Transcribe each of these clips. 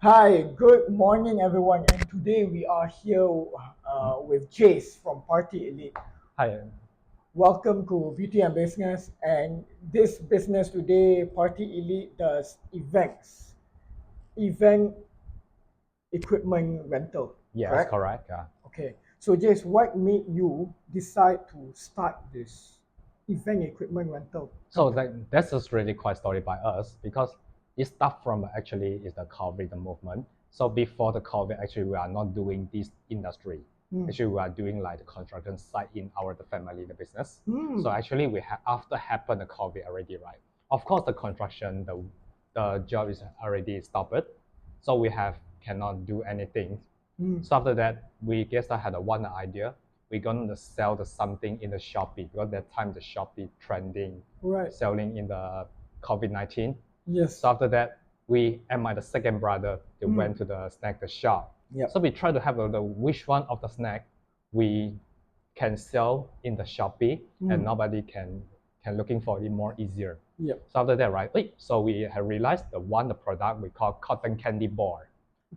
Hi, good morning, everyone. And today we are here with Jase from Party Elite. Hi. Welcome to VT and Business. And this business today, Party Elite does event equipment rental, Yes, correct? correct. Yeah. Okay. So, Jase, what made you decide to start this event equipment rental So company? that's just really quite story by us because it started from actually is the COVID movement. So before the COVID, actually we are not doing this industry. Mm. Actually, we are doing like the construction site in our the family the business. So Mm. actually we have after happened the COVID already, right? Of course, the construction the job is already stopped. So we have cannot do anything. Mm. So after that, we just had a one idea. We're gonna sell the something in the Shopee because that time the Shopee trending, Right. selling in the COVID-19. Yes. So after that, we and my the second brother they Mm. went to the snack the shop. Yep. So we try to have the which one of the snack we can sell in the Shopee and nobody can looking for it more easier. Yep. So after that, right? So we have realized the product we call cotton candy ball.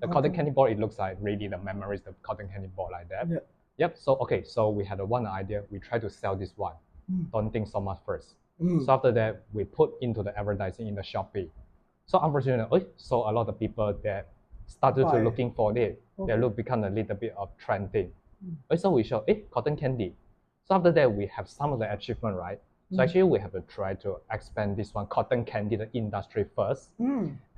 The cotton candy ball, it looks like really the memories, the cotton candy ball like that. Yep. Yep. So okay, so we had a one idea. We try to sell this one. Don't think so much first. So after that, we put into the advertising in the Shopee. So unfortunately, so a lot of people that started to Buy. looking for it. They Okay. look become a little bit of trending. So we show, cotton candy. So after that, we have some of the achievement, right? So actually, we have to try to expand this one cotton candy the industry first,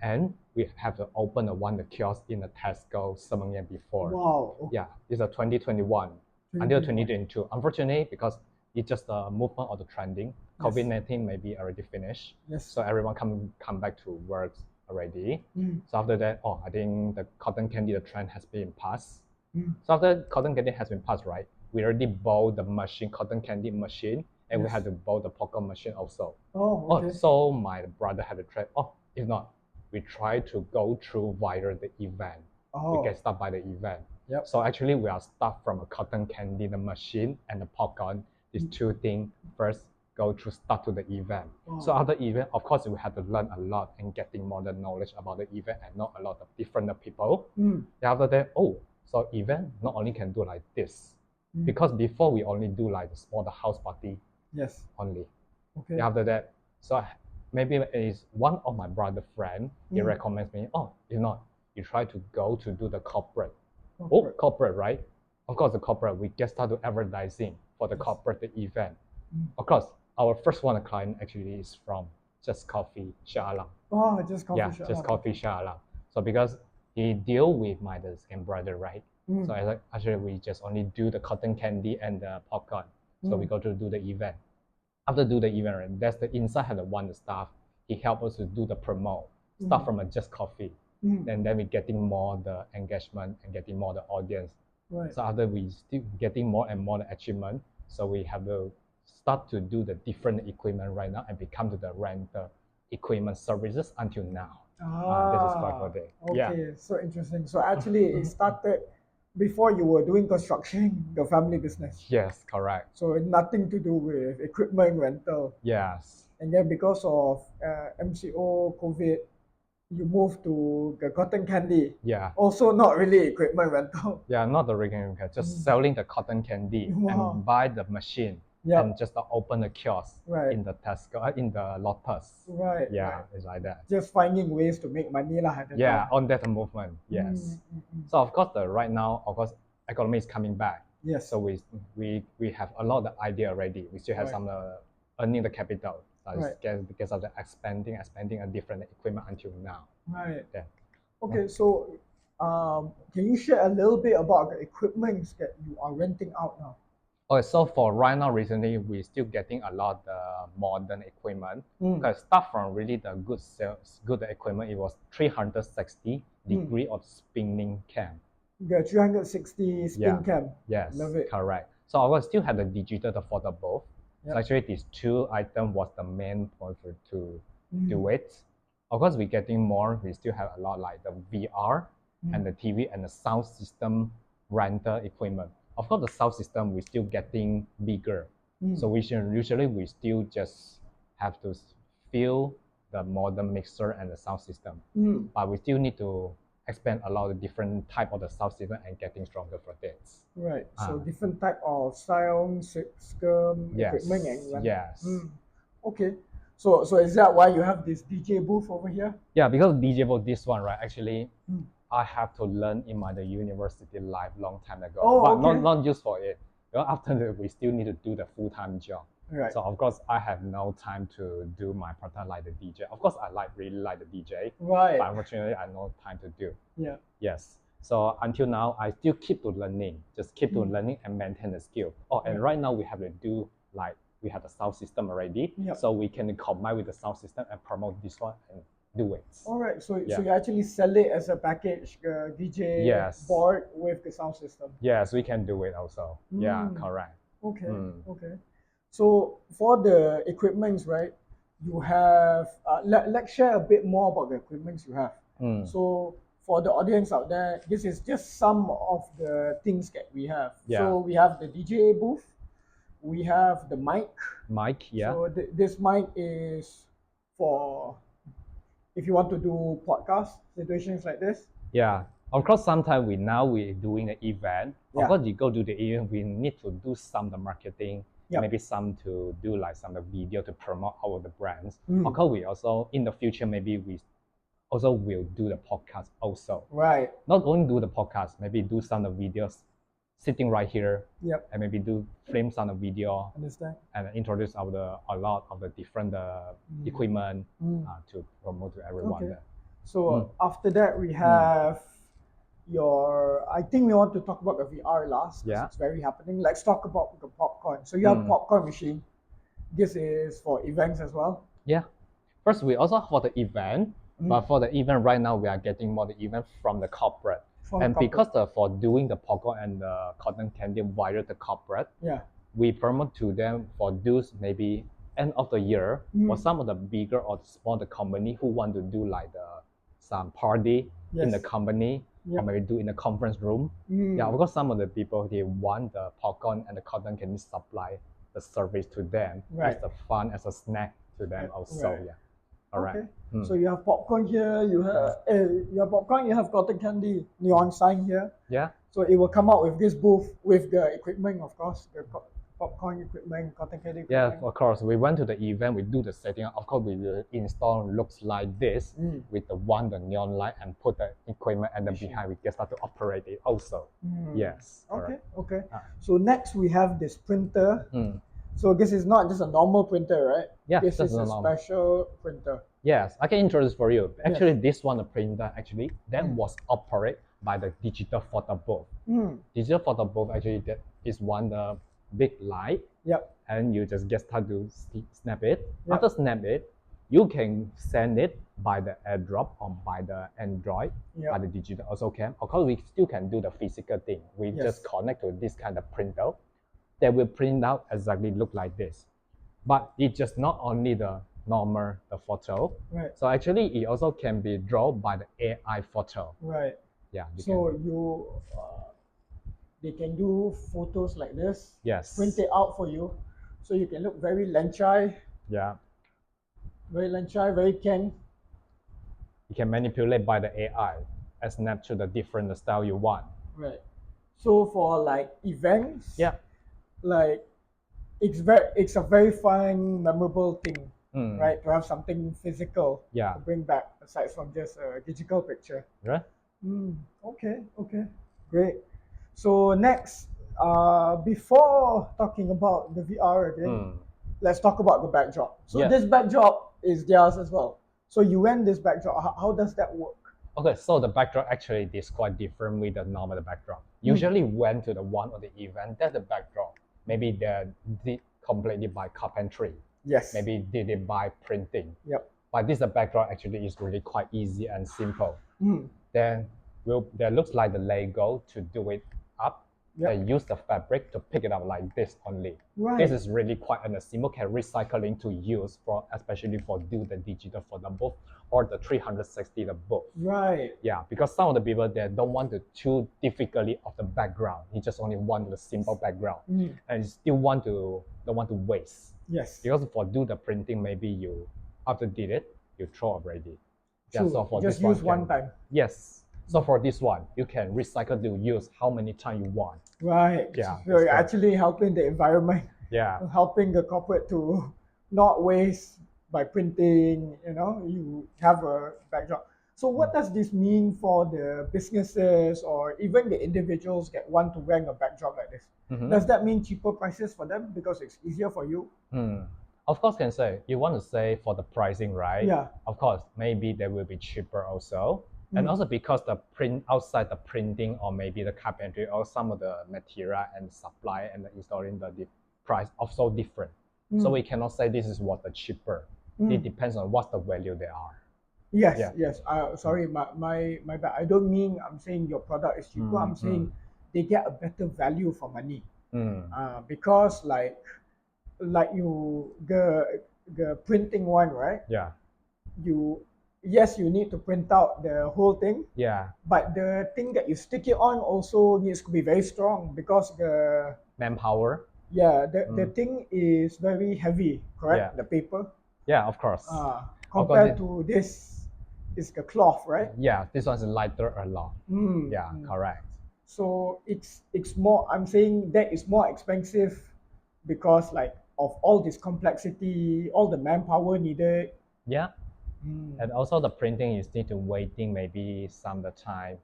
and we have to open the kiosk in the Tesco 7 years before. Wow. Okay. Yeah, it's a 2021 until 2022. Unfortunately, because it's just the movement of the trending, Yes. COVID-19 maybe already finished. Yes. So everyone come back to work already. Mm. So after that, I think the cotton candy the trend has been passed. Mm. So after cotton candy has been passed, right? We already bought the machine, cotton candy machine, and we Yes. had to buy the popcorn machine also. Oh, okay. So my brother had to try. If not, we try to go through via the event. We Oh. get started by the event. Yep. So actually, we are start from a cotton candy, the machine, and the popcorn. These two things first go through start to the event. So Wow. after event, of course, we have to learn a lot and getting more the knowledge about the event and know a lot of different people. Mm. Then after that, so event not only can do like this, because before we only do like the small the house party Yes. only. Okay. Then after that, so maybe is one of my brother friend, he recommends me, if not, you try to go to do the corporate. Corporate, right? Of course, the corporate, we get started advertising for the corporate event. Of course, our first one client actually is from Just Coffee Shah Alam. Oh, just coffee Yeah, shop. Just Coffee Shah Alam. So because he deal with my the same brother, right? So actually we just only do the cotton candy and the popcorn. So we go to do the event. After do the event, right, that's the inside had the one the staff. He helped us to do the promo. Start from a Just Coffee. And then we getting more the engagement and getting more the audience. Right. So after we still getting more and more the achievement, so we have to start to do the different equipment right now and become to the rental equipment services until now. This is quite for the Okay, so interesting. So actually, it started before you were doing construction, the family business. Yes, correct. So nothing to do with equipment rental. Yes. And then because of MCO, COVID, you moved to the cotton candy. Yeah. Also not really equipment rental. Yeah, not the regular cat, just selling the cotton candy and buy the machine and just open the kiosk in the Tesco, in the Lotus. Right. Yeah, Right. it's like that. Just finding ways to make money lah. At the Yeah, time. on that movement, yes. So of course, right now, of course, economy is coming back. Yes. So we have a lot of idea already. We still have some earning the capital. Right. Because of the expanding a different equipment until now. Right. Yeah. Okay, so can you share a little bit about the equipment that you are renting out now? Okay, so for right now, recently, we're still getting a lot of modern equipment. Because start from really the good sales, good equipment, it was 360 degree of spinning cam. The 360 spin cam. Yes, Love it. correct. So I will still have the digital for the both. Yep. So actually, these two items was the main point for to do it. Of course, we're getting more. We still have a lot like the VR and the TV and the sound system rental equipment. Of course, the sound system we're still getting bigger. So usually we still just have to feel the modern mixer and the sound system. But we still need to expand a lot of different type of the sound system and getting stronger for this. Right. So Ah. different type of sound system Yes. equipment and event. Yes. Okay. So is that why you have this DJ booth over here? Yeah, because DJ for this one, right? Actually, Mm. I have to learn in my the university life long time ago, Oh, but okay. not just for it. You know, after that, we still need to do the full-time job. Right. So of course, I have no time to do my part-time like the DJ. Of course, I really like the DJ, Right. but unfortunately, I no time to do. Yeah. Yes. So until now, I still keep to learning, just keep to learning and maintain the skill. Oh, and right now we have to do like we have the sound system already, Yep. so we can combine with the sound system and promote this one and do it. All right. So Yeah. you actually sell it as a package, DJ Yes. board with the sound system. Yes, we can do it also. Yeah, correct. Okay. Mm. Okay. So for the equipments, right? You have let's share a bit more about the equipments you have. Mm. So for the audience out there, this is just some of the things that we have. Yeah. So we have the DJ booth, we have the mic. Mic, yeah. So this mic is for if you want to do podcast situations like this. Yeah. Of course, sometimes we're doing an event. Yeah. Of course, you go to the event, we need to do some of the marketing, Yep. maybe some to do like some of the video to promote our the brands. Mm. Of course, we also in the future maybe we also will do the podcast also. Right. Not only do the podcast, maybe do some of the videos sitting right here, Yep. and maybe do frame some of the video Understand. and introduce a lot of the different equipment to promote to everyone Okay. there. So after that we have I think we want to talk about the VR last. 'Cause Yeah. It's very happening. Let's talk about the popcorn. So you have popcorn machine. This is for events as well. Yeah. First, we also for the event, but for the event right now, we are getting more the event from the corporate. And because for doing the popcorn and the cotton candy via the corporate, we promote to them for those maybe end of the year or some of the bigger or smaller company who want to do like some party in the company or maybe do in the conference room. Yeah, because some of the people they want the popcorn and the cotton candy supply the service to them as a fun as a snack to them also. Right. Yeah. All right. Okay. So you have popcorn here. You have popcorn. You have cotton candy. Neon sign here. Yeah. So it will come out with this booth with the equipment, of course, the popcorn equipment, cotton candy equipment. Yeah, of course. We went to the event, we do the setting. Of course, we will install looks like this with the neon light and put the equipment and then behind we get start to operate it also. Yes. Okay, correct. okay. So next we have this printer. So this is not just a normal printer, right? Yeah, this is a normal. special printer. Yes, I can introduce for you. Actually, this one, the printer, actually, that was operated by the digital photo booth. Digital photo booth, actually, that is one the big light. Yep. And you just get start to snap it. After snap it, you can send it by the AirDrop or by the Android, by the digital also can. Of course, we still can do the physical thing. We just connect to this kind of printer. They will print out exactly look like this. But it's just not only the normal the photo. Right. So actually, it also can be drawn by the AI photo. Right. Yeah. So they can do photos like this. Yes. Print it out for you, so you can look very lanchai. Yeah. Very lanchai, very ken. You can manipulate by the AI and snap to the different style you want. Right. So for like events. Yeah. Like it's a very fun, memorable thing, right? To have something physical to bring back aside from just a digital picture. Right. Okay. Great. So next, before talking about the VR again, let's talk about the backdrop. So this backdrop is theirs as well. So you went this backdrop. How does that work? Okay, so the backdrop actually is quite different with the normal backdrop. Usually went to the one of the event that the backdrop. Maybe they did completely by carpentry. Yes. Maybe did it by printing. Yep. But this backdrop actually is really quite easy and simple. Then there looks like the Lego to do it up. They use the fabric to pick it up like this only. Right. This is really quite a simple can recycling to use for especially for do the digital for the book or the 360 the book. Right. Yeah, because some of the people they don't want to too difficulty of the background. He just only want the simple background and still don't want to waste. Yes. Because for do the printing, maybe you after did it, you throw already. True. Yeah, so for just this use one time. Yes. So for this one, you can recycle the use how many times you want. Right. Yeah. So you're actually helping the environment. Yeah. Helping the corporate to not waste by printing. You have a backdrop. So what does this mean for the businesses or even the individuals that want to rent a backdrop like this? Does that mean cheaper prices for them because it's easier for you? Of course, can say you want to say for the pricing, right? Yeah. Of course, maybe they will be cheaper also, and also because the print outside the printing or maybe the carpentry or some of the material and supply and the installing the price also different. So we cannot say this is what the cheaper. It depends on what's the value they are. Yes, yes. Sorry, my bad. I don't mean I'm saying your product is cheaper. I'm saying they get a better value for money. Because like you the printing one, right? Yeah. You need to print out the whole thing. Yeah. But the thing that you stick it on also needs to be very strong because the manpower. Yeah, the thing is very heavy, correct? Yeah. The paper. Yeah, of course. Compared to this is the cloth, right? Yeah, this one's lighter a lot. Yeah, correct. So it's more. I'm saying that is more expensive because like of all this complexity, all the manpower needed. Yeah. And also the printing is need to waiting maybe some of the time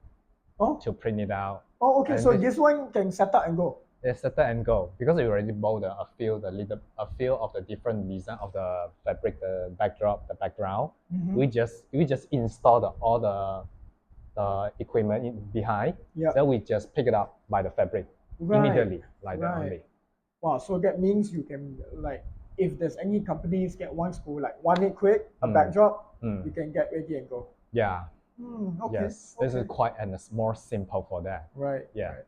to print it out. Oh, okay. And so this one can set up and go. Yeah, set up and go because we already bought a few of the different design of the fabric, the backdrop, the background. We just install all the equipment behind. Yeah. So we just pick it up by the fabric immediately, like that only. Wow. So that means you can like if there's any companies that wants to like want it quick, a backdrop, you can get ready and go. Yeah. Okay. Yes. This is quite and it's more simple for that. Right. Yeah. Right.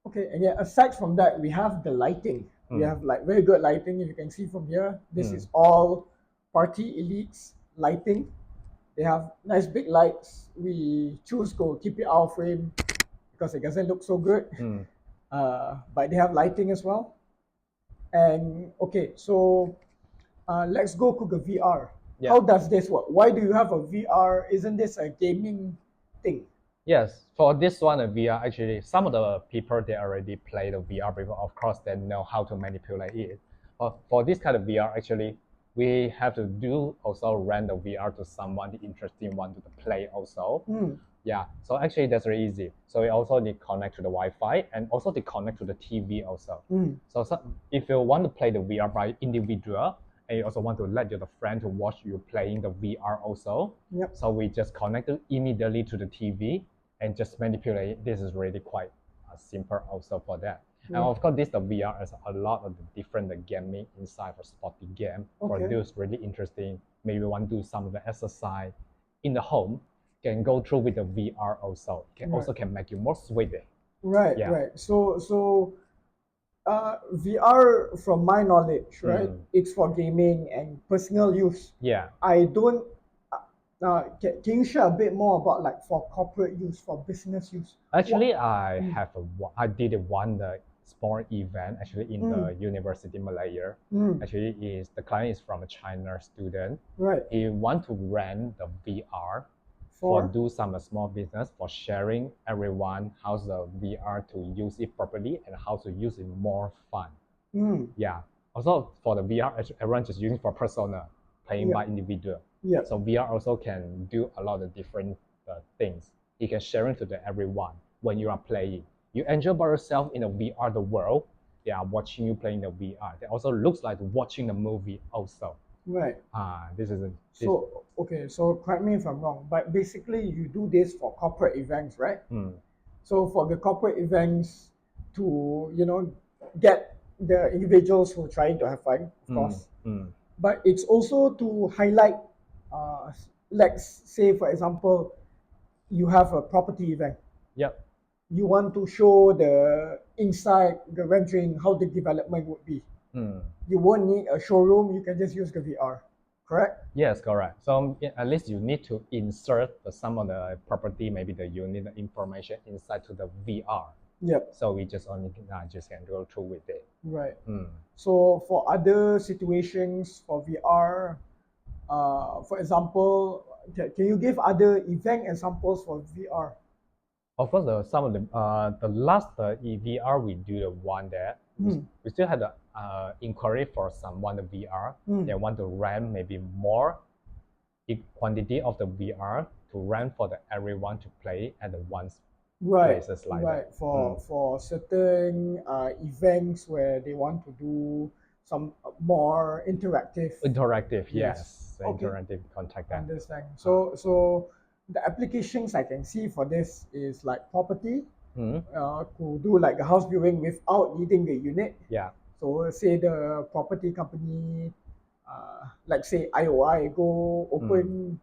Okay, and yeah, aside from that, we have the lighting. We have like very good lighting. If you can see from here, this is all party elites lighting. They have nice big lights. We choose to keep it out of frame because it doesn't look so good. But they have lighting as well. And okay, so let's go to the VR. Yeah. How does this work? Why do you have a VR? Isn't this a gaming thing? Yes, for this one, the VR, actually, some of the people, they already play the VR before. Of course, they know how to manipulate it. But for this kind of VR, actually, we have to do also rent the VR to someone, the interesting one to play also. Yeah, so actually that's very easy. So we also need to connect to the Wi-Fi and also to connect to the TV also. So if you want to play the VR by individual, and you also want to let your friend to watch you playing the VR also. Yep. So we just connect it immediately to the TV and just manipulate it. This is really quite simple also for that. And of course, the VR has a lot of the different gaming inside for sporty game. For those really interesting, maybe want to do some of the exercise in the home, can go through with the VR also. Also can make you more sweaty. Right, right. So VR, from my knowledge, right, it's for gaming and personal use. Yeah. I don't. Can you share a bit more about like for corporate use, for business use? Actually, I did one small event actually in the university Malaysia. Actually, the client is from a China student. Right. He want to rent the VR for do some small business for sharing everyone how the VR to use it properly and how to use it more fun. Yeah. Also for the VR, everyone just using for personal, playing by individual. Yeah. So VR also can do a lot of different things. You can share it to everyone when you are playing. You enjoy by yourself in the VR the world. They are watching you playing the VR. It also looks like watching the movie also. Right. So correct me if I'm wrong, but basically you do this for corporate events, right? So for the corporate events to, get the individuals who are trying to have fun, of course. But it's also to highlight, let's say, for example, you have a property event. Yep. You want to show the inside, the rendering, how the development would be. You won't need a showroom. You can just use the VR, correct? Yes, correct. So at least you need to insert some of the property, maybe you need the information inside to the VR. Yep. So we just only just can go through with it. Right. So for other situations for VR, for example, can you give other event examples for VR? Of course, some of the last VR we do the one there. We still had the inquiry for someone the VR. They want to rent maybe more quantity of the VR to rent for the everyone to play at the once places like that. For certain events where they want to do some more interactive. Yes. Okay. Interactive contact that. Understand. So the applications I can see for this is like property, to do like a house viewing without needing the unit. Yeah. So say the property company, like say IOI go open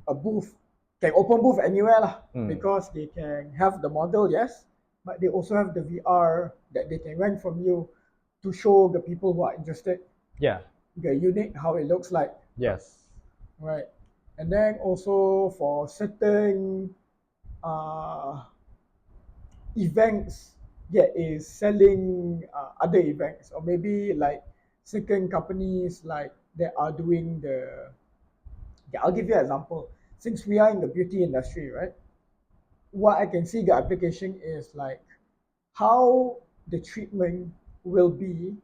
a booth, can open booth anywhere lah, because they can have the model, yes, but they also have the VR that they can rent from you to show the people who are interested. Yeah. The unit, how it looks like. Yes. Right. And then also for certain uh, events that is selling other events, or maybe like certain companies like that are doing the, yeah, I'll give you an example. Since we are in the beauty industry, right? What I can see the application is like how the treatment will be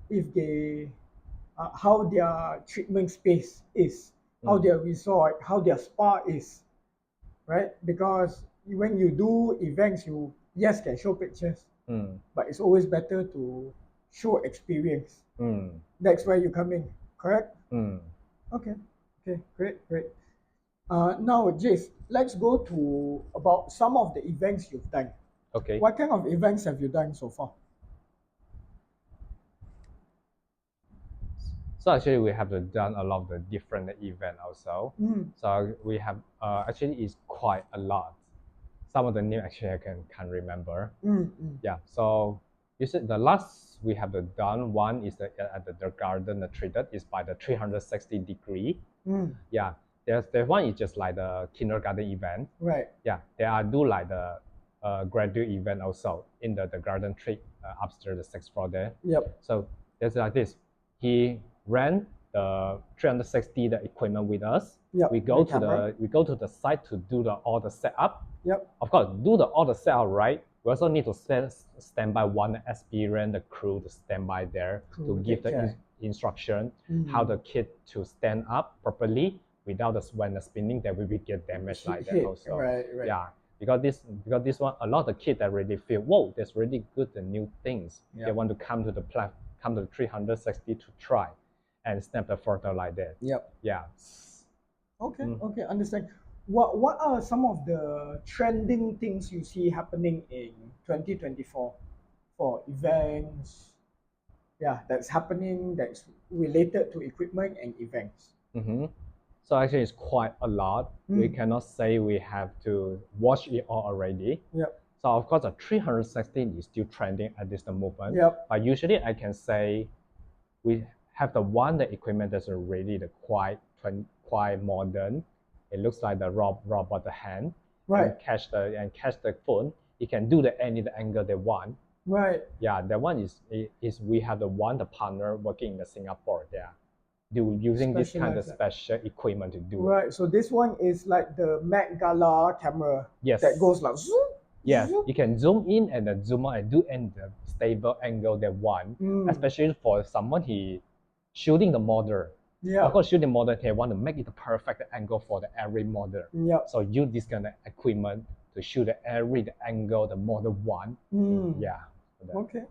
if they, how their treatment space is, how their resort, how their spa is, right? Because when you do events, you yes can show pictures, but it's always better to show experience. That's where you come in, correct? Okay, great. Now, Jace, let's go to about some of the events you've done. Okay. What kind of events have you done so far? So actually, we have done a lot of the different event also. So we have actually is quite a lot. Some of the name actually I can remember. Yeah. So you said the last we have done one is at the garden. The treated is by the 360-degree. Yeah. There's one is just like the kindergarten event. Right. Yeah. They are do like the graduate event also in the garden tree upstairs the sixth floor there. Yep. So there's like this. He rent the 360 the equipment with us. Yep. We go to the site to do all the setup. Yep. Of course, do all the setup right. We also need to stand by one experience the crew to stand by there to give the instruction how the kid to stand up properly without when the spinning that we will get damaged like that also. Right. Yeah. Because this one a lot of kids that really feel whoa, there's really good and new things. They want to come to the 360 to try and snap the photo like that. Yep. Yeah. Okay, understand. What are some of the trending things you see happening in 2024 for events? Yeah, that's happening that's related to equipment and events. So actually, it's quite a lot. We cannot say we have to watch it all already. Yep. So of course, the 360 is still trending at this moment. Yep. But usually, I can say we have the equipment that's already quite modern. It looks like the robot the hand. Right. And catch the phone. It can do the angle they want. Right. Yeah, that one is we have the partner working in Singapore there. Using this kind of special equipment to do. Right. So this one is like the Met Gala camera. Yes. That goes like zoom. Yes, you can zoom in and then zoom out and do the stable angle they want. Especially for someone he shooting the model. Yeah. Of course, shooting model they want to make it the perfect angle for every model. Yep. So use this kind of equipment to shoot every angle the model want. Yeah. Okay.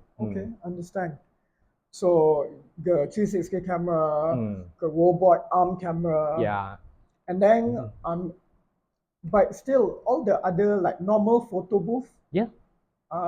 Understand. So the 360 camera, the robot arm camera. Yeah. And then but still all the other like normal photo booth. Yeah.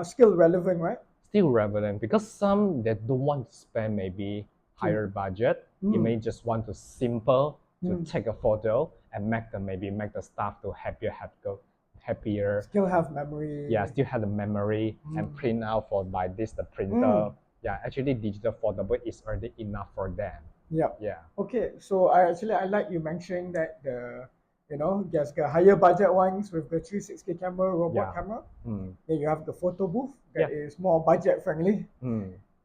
Still relevant, right? Still relevant because some that don't want to spend maybe higher budget. You may just want to simple to take a photo and make the staff to happier. Still have memory. Yeah, still have the memory and print out by the printer. Yeah, actually digital photo book is already enough for them. Yeah. Yeah. Okay, so I like you mentioning that there's the higher budget ones with the 360 camera, robot camera. Then you have the photo booth that is more budget friendly.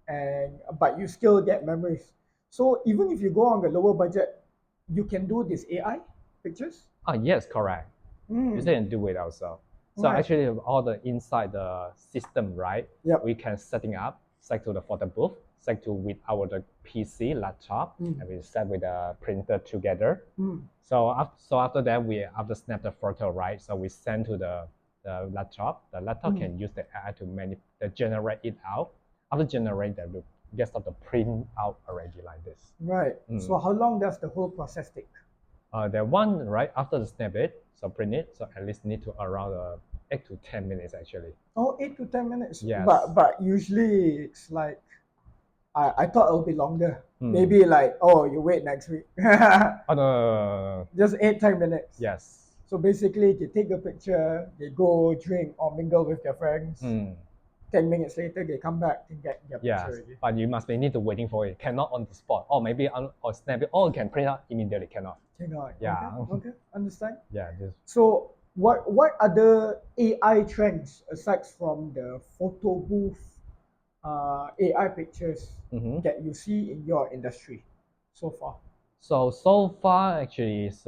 But you still get memories. So even if you go on the lower budget, you can do this AI pictures? Yes, correct. You can do it also. So Right. actually, all the inside the system, right? Yep. We can setting up, set to the photo booth, set to with our the PC laptop, and we set with the printer together. So after that, we after snap the photo, right? So we send to the laptop. The laptop can use the AI to generate it out. After generate that, we get start to print out already like this. Right. So how long does the whole process take? That one, right after the snap it, so print it, so at least need to around 8 to 10 minutes actually. Oh, 8 to 10 minutes. Yes. But usually it's like I thought it'll be longer. Maybe like, oh, you wait next week. Oh, no. Just 8 10 minutes. Yes. So basically, they take a picture, they go drink or mingle with their friends. 10 minutes later, they come back and get their Yes, picture again. but you must be need to waiting for it. Cannot on the spot, or maybe or snap it, or can print out immediately. Cannot. Yeah. Okay. Understand. Yeah. This. So what other AI trends aside from the photo booth AI pictures that you see in your industry so far? So far, actually, is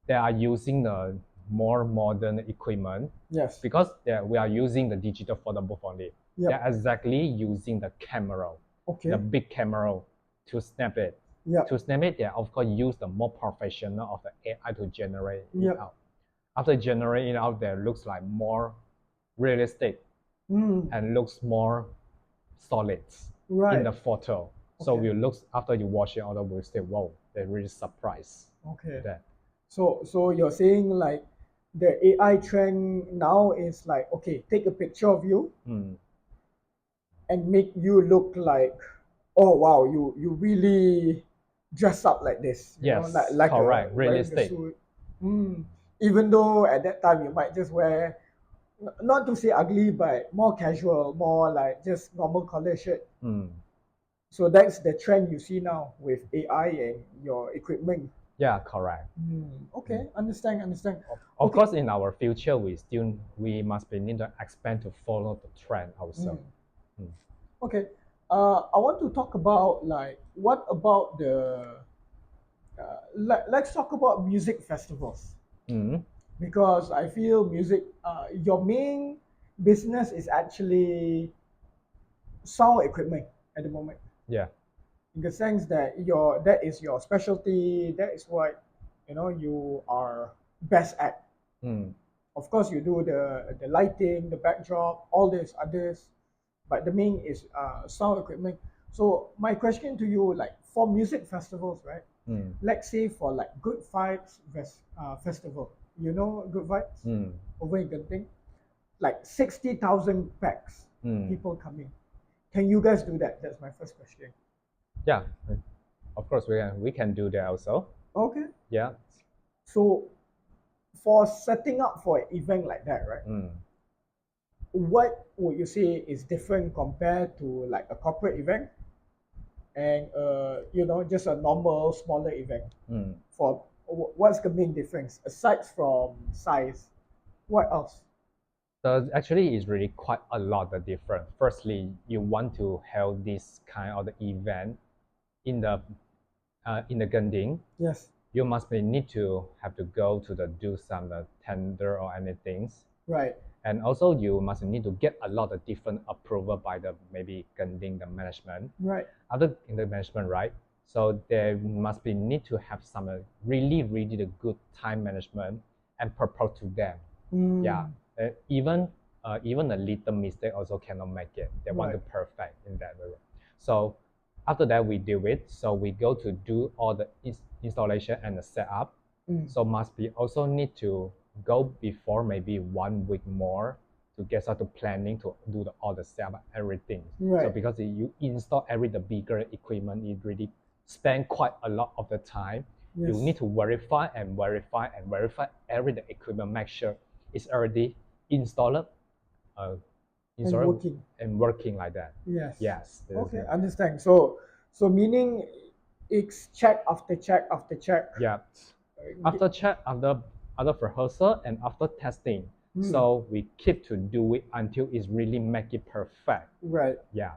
they are using the more modern equipment. Yes. Because we are using the digital photo booth only. Yep. They're exactly using the camera, the big camera, to snap it. Yep. To snap it, they of course use the more professional of the AI to generate Yep. it out. After generating it out, there looks like more realistic and looks more solid in the photo. So we look after you watch it, although we say, "Wow, they're really surprised." Okay. That. So you're saying like the AI trend now is like, okay, take a picture of you and make you look like, oh wow, you really dress up like this. You Yes, know, like correct, realistic. Suit. Even though at that time you might just wear, not to say ugly, but more casual, more like just normal color shirt. So that's the trend you see now with AI and your equipment. Yeah, correct. Okay, understand. Of course, in our future, we must be need to expand to follow the trend also. Okay, I want to talk about like what about the let's talk about music festivals because I feel music your main business is actually sound equipment at the moment. Yeah. In the sense that that is your specialty, that is what you are best at. Of course, you do the lighting, the backdrop, all these others, but the main is sound equipment. So my question to you, like for music festivals, right? Let's say for like Good Vibes festival, you know Good Vibes over in Genting, like 60,000 packs, people coming. Can you guys do that? That's my first question. Yeah, of course we can do that also. Okay. Yeah. So for setting up for an event like that, right? What would you say is different compared to like a corporate event and just a normal smaller event? For what's the main difference aside from size? What else? So actually, it's really quite a lot of different. Firstly, you want to hold this kind of the event in the Genting. Yes. You must be need to have to go to the do some tender or anything. Right. And also you must need to get a lot of different approval by the maybe Genting the management. Right. Other in the management, right? So there must be need to have some really good time management and propose to them. Yeah. Even a little mistake also cannot make it. They want to perfect in that way. So after that we do it. So we go to do all the installation and the setup. So must be also need to go before maybe 1 week more to get started planning to do all the setup, everything. Right. So because you install the bigger equipment, it really spend quite a lot of the time. Yes. You need to verify every the equipment, make sure it's already installed, and working like that. Yes. Yes. Okay, understand. So meaning it's check after check after check. Yeah. After check, after rehearsal, and after testing. So we keep to do it until it's really make it perfect. Right. Yeah.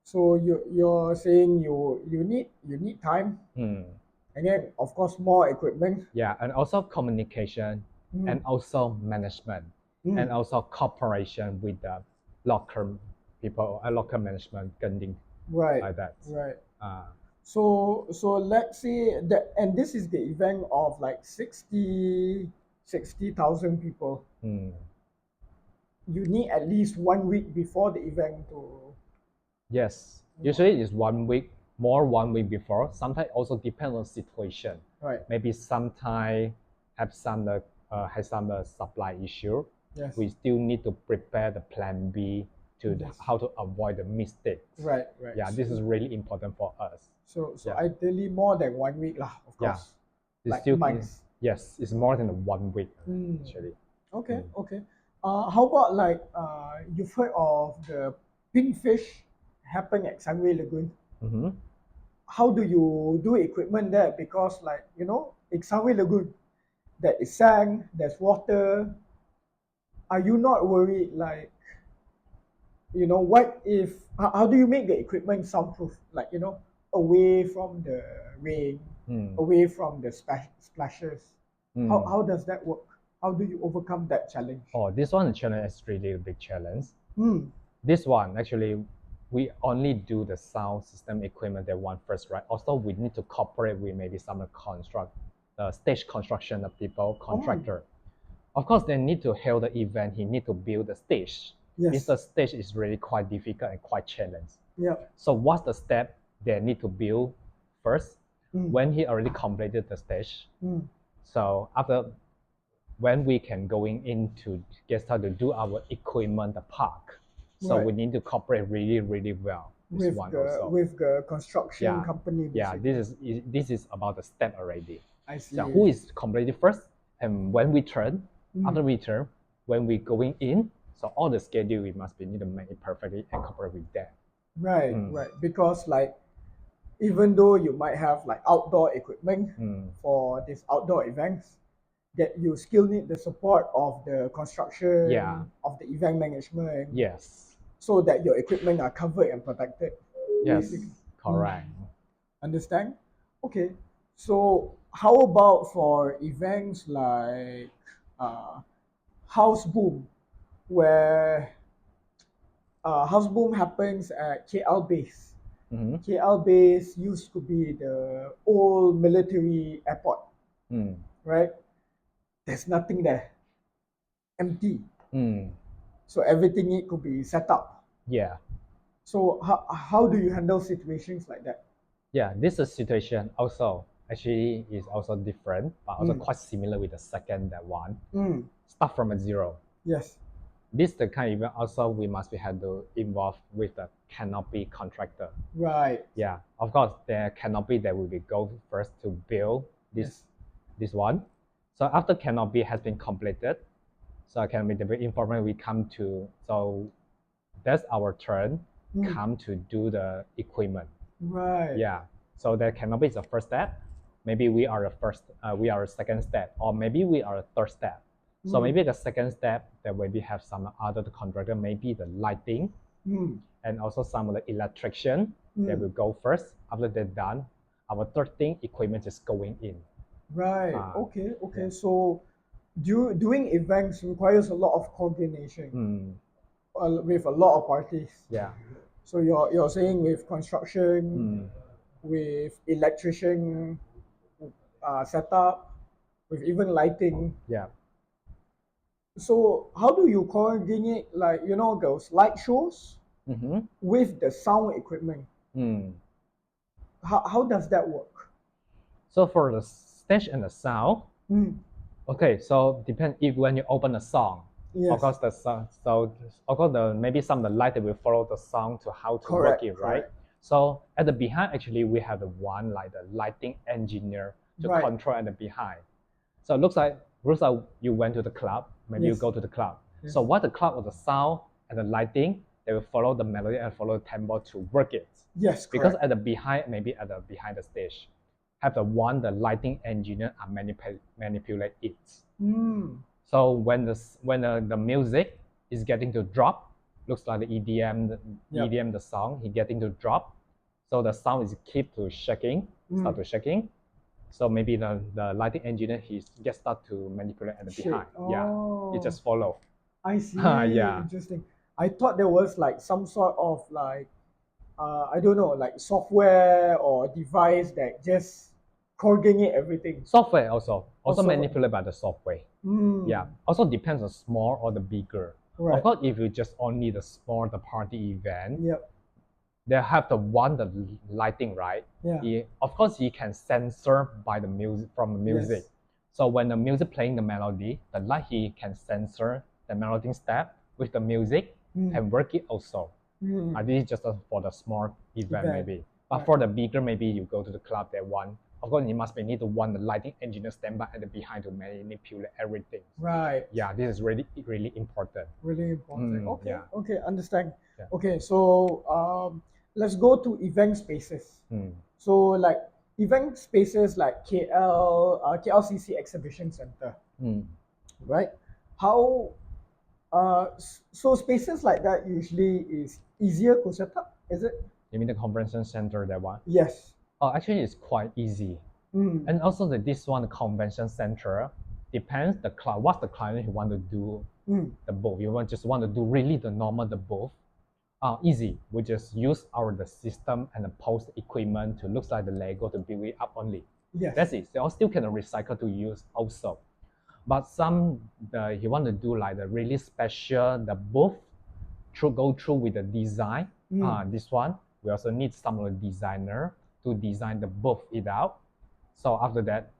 So you're saying you need time. And then of course more equipment. Yeah, and also communication and also management. and also cooperation with the local people, local management, right, like that. Right. So let's say that, and this is the event of like 60,000 people. You need at least 1 week before the event to. Yes, usually it's 1 week, more 1 week before. Sometimes also depends on situation. Right. Maybe sometimes have some supply issue. Yes. We still need to prepare the plan B to how to avoid the mistakes. Right. Yeah, this is really important for us. So ideally more than 1 week lah, of course. It's still months. Yes, it's more than 1 week actually. Okay. How about like you've heard of the pink fish happen at Sunway Lagoon? How do you do equipment there? Because like in Sunway Lagoon, there is sand, there's water. Are you not worried like what if how do you make the equipment soundproof, like away from the rain, away from the splashes? How does that work? How do you overcome that challenge? Oh, this one challenge is really a big challenge. This one actually we only do the sound system equipment that one first, right? Also we need to cooperate with maybe some stage construction of people, contractor. Of course, they need to hold the event. He need to build the stage. Yes. The stage is really quite difficult and quite challenging. Yeah. So what's the step they need to build first? When he already completed the stage. So after, when we can going in to get started to do our equipment, the park. So we need to cooperate really, really well with the construction company. Yeah, this is about the step already. I see. So who is completed first, and when we turn, after we turn, when we going in, so all the schedule we must need to make it perfectly and cooperate with them. Right, right. Because like even though you might have like outdoor equipment for these outdoor events, that you still need the support of the construction, of the event management. Yes. So that your equipment are covered and protected. Yes, correct. Understand? Okay. So how about for events like House Boom, where House Boom happens at KL base. KL base used to be the old military airport, right? There's nothing there, empty. So everything it could be set up. Yeah. So how do you handle situations like that? Yeah, this is situation also actually is also different, but also quite similar with the second one. Start from a zero. Yes. This the kind of event also we must be had to involve with the canopy contractor. Right. Yeah, of course the canopy that will be go first to build this one. So after canopy has been completed, so canopy the information we come to, so that's our turn come to do the equipment. Right. Yeah. So the canopy is the first step. Maybe we are the first, we are the second step, or maybe we are the third step. So maybe the second step that maybe have some other contractor, maybe the lighting, and also some of the electrician that will go first. After they're done, our third thing, equipment is going in. Right. Okay. Yeah. So doing events requires a lot of coordination with a lot of parties. Yeah. So you're saying with construction, with electrician setup, with even lighting. Yeah. So how do you coordinate, like those light shows with the sound equipment? How does that work? So for the stage and the sound, okay, so depend if when you open a song, of course the song, so of course maybe some of the light that will follow the song to how to work it, right? So at the behind actually we have the one like the lighting engineer to control at the behind. So it looks like you went to the club, maybe you go to the club. So what the club or the sound and the lighting, they will follow the melody and follow the tempo to work it. Yes, because at the behind, maybe at the behind the stage, have the lighting engineer are manipulate it. So when the music is getting to drop, looks like the EDM the song, he getting to drop. So the sound is keep to shaking, start to shaking. So maybe the lighting engineer he start to manipulate at the behind. Yeah, it just follow. I see. Yeah. Interesting. I thought there was like some sort of like I don't know, like software or device that just coordinate everything. Software also Also, manipulated by the software. mm, Yeah. Also depends on small or the bigger. Of right. course, if you just only the small the party event, Yep. they have the one the lighting, right? Yeah. Of course he can censor by the music from the music. Yes. So when the music playing the melody, the light he can censor the melody step with the music Mm, and work it also. mm, This is just for the small event event. maybe. But Right. for the bigger, maybe you go to the club that one. Of course, you must be need to one the lighting engineer stand by at the behind to manipulate everything. Right. Yeah, this is really really important. Really important. Okay. Yeah. Okay. Understand. Yeah. Okay. So let's go to event spaces. So like event spaces like KLCC Exhibition Center, right? How so spaces like that usually is easier to set up, is it? You mean the convention center that one? Yes. Oh, actually, it's quite easy. And also this one, the convention center, depends the client. What's the client who want to do the booth? You just want to do really the normal the booth. Easy. We just use the system and the post equipment to look like the Lego to build it up only. Yes. That's it. They all still can recycle to use also. But some he want to do like the really special the booth go through with the design. This one we also need some of the designer to design the booth it out. So after that,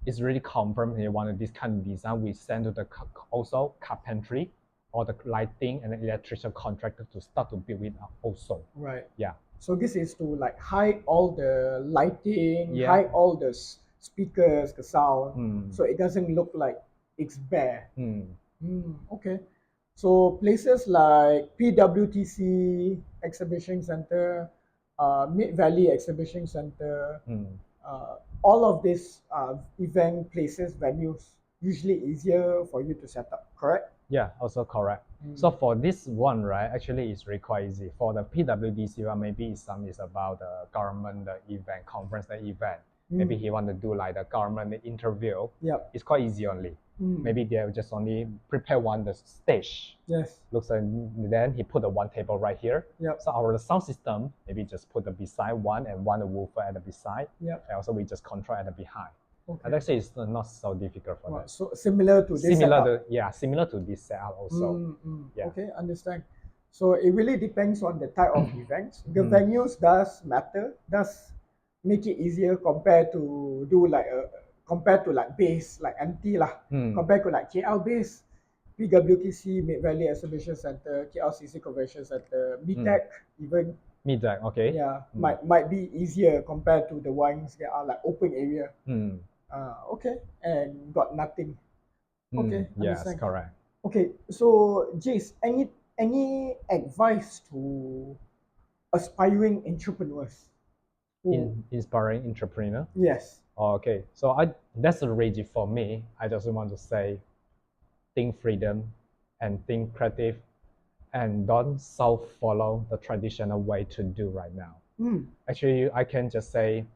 it's really confirmed he wanted this kind of design. We send to the also carpentry or the lighting and the electrician contractor to start to build it up also. Right. Yeah. So this is to like hide all the lighting, Yeah. hide all the speakers, the sound, so it doesn't look like it's bare. Okay. So places like PWTC Exhibition Center, Mid Valley Exhibition Center, all of these event places, venues, usually easier for you to set up, correct? Yeah, also correct. So for this one, right, actually it's really quite easy. For the PWDC one, maybe some is about the government the event, conference the event. Maybe he want to do like the government interview. Yep. It's quite easy only. Maybe they just only prepare one the stage. Yes. Looks like then he put the one table right here. Yep. So our sound system maybe just put the beside one and one the woofer at the beside. Yep. And also we just control at the behind. Okay. And actually it's not so difficult for that. So similar to this setup. Similar to this setup also. Yeah. Okay, understand. So it really depends on the type of events. The venues does matter, does make it easier compared to do like compared to like base like MT lah. Compared to like KL base, PWTC Mid Valley Exhibition Center, KLCC Convention Center, MTEC even. MTEC, okay. Yeah, might be easier compared to the ones that are like open area. Okay, and got nothing. Okay, yes, understand. correct. Okay, so Jase, any advice to aspiring entrepreneurs? Inspiring entrepreneur? Yes. Okay, so that's already for me. I just want to say, think freedom and think creative, and don't so follow the traditional way to do right now. Actually, I can just say,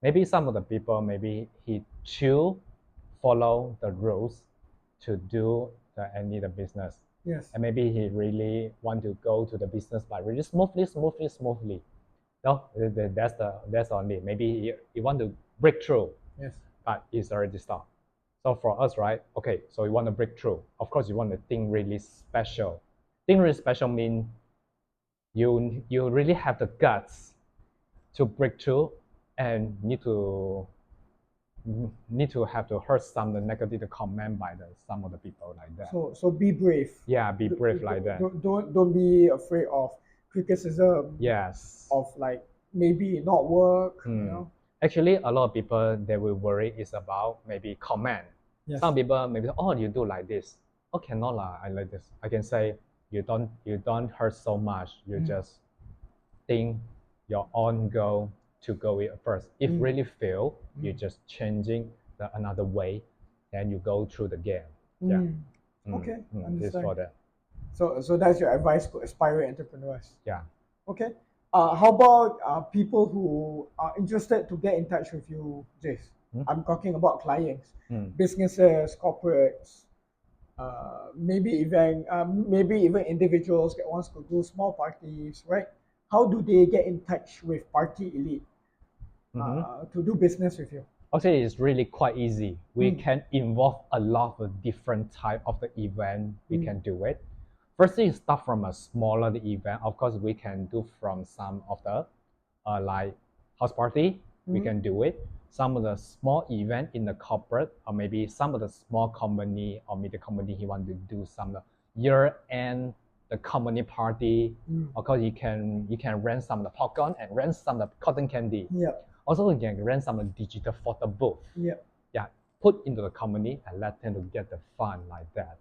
maybe some of the people maybe he choose follow the rules to do any the business. Yes. And maybe he really want to go to the business by really smoothly. No, that's only. Maybe he want to break through. Yes. But it's already stopped. So for us, right? Okay, so you want to break through. Of course, you want to think really special. Think really special means you really have the guts to break through and need to have to hurt some the negative comment by some of the people like that. So be brave. Yeah, be brave like that. Don't be afraid of criticism. Yes. Of like maybe not work. You know. Actually, a lot of people they will worry is about maybe comment. Yes. Some people maybe you do like this. Okay, not lah. I like this. I can say you don't hurt so much. You just think your own goal to go it first. If really fail, you just changing another way, then you go through the game. Yeah. Okay. This for that. So that's your advice to aspiring entrepreneurs. Yeah. Okay. How about people who are interested to get in touch with you, Jase? I'm talking about clients, businesses, corporates. maybe even individuals that wants to do small parties, right? How do they get in touch with Party Elite to do business with you? Actually, it's really quite easy. We can involve a lot of different type of the event. We can do it. First thing, start from a smaller the event. Of course, we can do from some of the like house party. We can do it. Some of the small event in the corporate, or maybe some of the small company or media company, he want to do some year end the company party. Of course, you can rent some of the popcorn and rent some of the cotton candy. Yeah. Also, you can rent some digital photo booth. Yeah. Yeah, put into the company and let them to get the fun like that.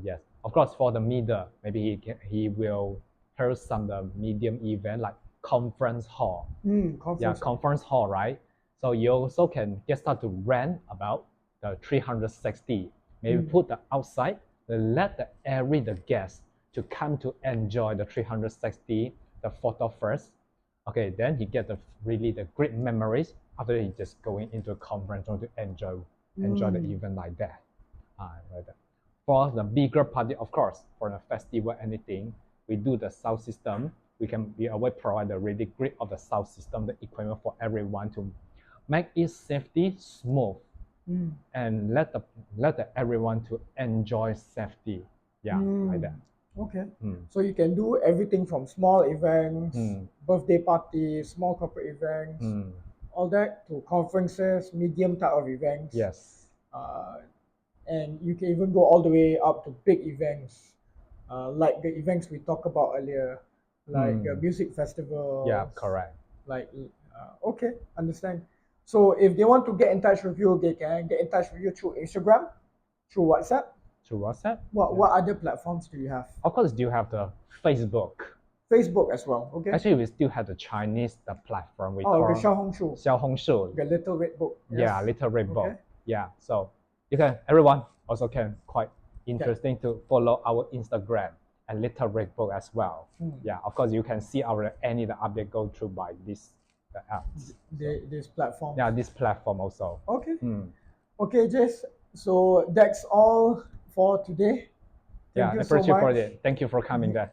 Yes, of course, for the media, maybe he will host some the medium event like conference hall. Conference hall, right? So you also can get start to rent about the 360. Maybe put the outside, let the guest to come to enjoy the 360, the photo first. Okay, then he get the great memories after he just going into a conference to enjoy the event like that. Like that. For the bigger party, of course, for the festival, anything, we do the sound system. We always provide the really great of the sound system, the equipment for everyone to make it safety smooth and let everyone to enjoy safety. Yeah, like that. Okay. So you can do everything from small events, birthday parties, small corporate events, all that to conferences, medium type of events. Yes. And you can even go all the way up to big events, like the events we talked about earlier, like music festivals. Yeah, correct. Like, okay, understand. So if they want to get in touch with you, they can get in touch with you through Instagram, through WhatsApp. Through WhatsApp. What other platforms do you have? Of course, do you have the Facebook? Facebook as well. Okay. Actually, we still have the Chinese platform we call the Xiaohongshu. The Little Red Book. Yes. Yeah, Little Red Book. Yeah, so you can everyone also can quite interesting to follow our Instagram and Little Red Book as well. Yeah, of course you can see our any the update go through by this apps. This platform. Yeah, this platform also. Okay. Okay, Jase. So that's all for today. Thank you so much. Thank you for coming there.